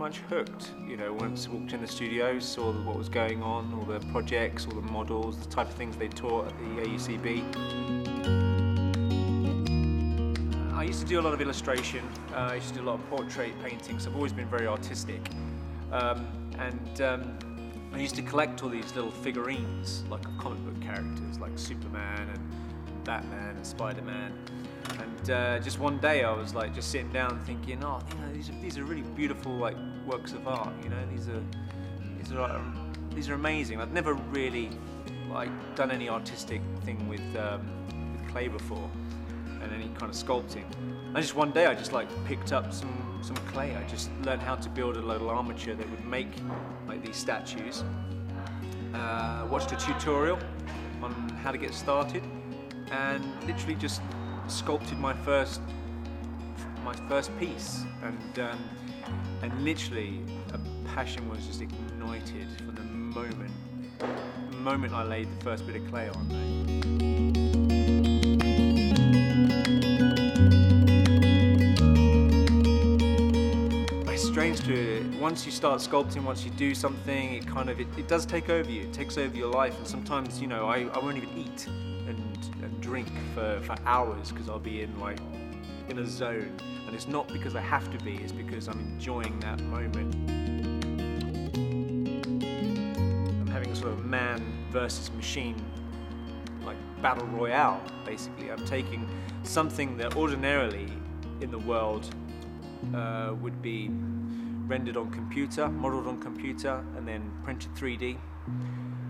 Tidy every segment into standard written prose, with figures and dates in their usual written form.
much hooked. You know, once I walked in the studio, saw what was going on, all the projects, all the models, the type of things they taught at the AUCB. I used to do a lot of illustration. I used to do a lot of portrait painting, so I've always been very artistic. I used to collect all these little figurines, like of comic book characters, like Superman and Batman and Spider-Man. And just one day I was like just sitting down thinking, oh, you know, these are really beautiful like works of art. You know, these are amazing. I've never really like done any artistic thing with clay before, and any kind of sculpting. And just one day I just like picked up some clay. I just learned how to build a little armature that would make like these statues. Watched a tutorial on how to get started, and literally just sculpted my first piece, and literally a passion was just ignited from the moment I laid the first bit of clay on. It's strange to, once you start sculpting, once you do something, it does take over you. It takes over your life, and sometimes, you know, I won't even eat and drink for hours because I'll be in a zone, and it's not because I have to be, it's because I'm enjoying that moment. I'm having a sort of man versus machine like battle royale, basically. I'm taking something that ordinarily in the world would be rendered on computer, modeled on computer, and then printed 3D.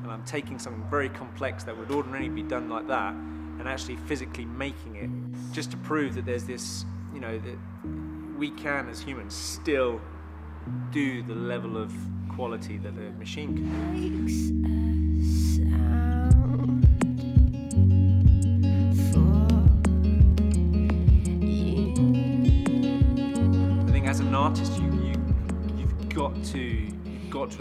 And I'm taking something very complex that would ordinarily be done like that and actually physically making it, just to prove that there's this, you know, that we can as humans still do the level of quality that a machine can do. I think as an artist, you've got to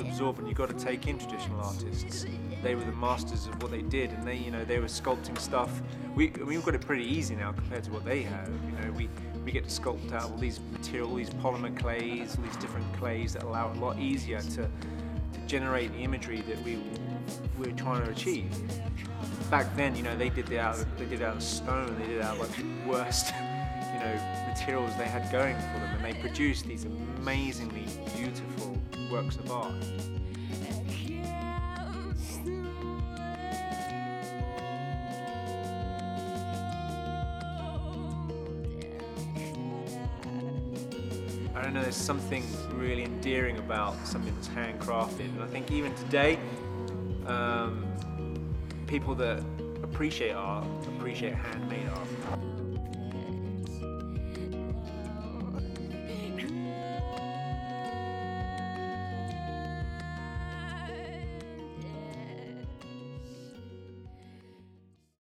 absorb, and you've got to take in traditional artists. They were the masters of what they did, and they were sculpting stuff. We've got it pretty easy now compared to what they have. You know, we get to sculpt out all these material, all these polymer clays, all these different clays that allow it a lot easier to generate the imagery that we're trying to achieve. Back then, you know, they did it out of stone. They did it out of like the worst, you know, materials they had going for them, and they produced these amazingly beautiful works of art. I don't know, there's something really endearing about something that's handcrafted, and I think even today, people that appreciate art appreciate handmade art.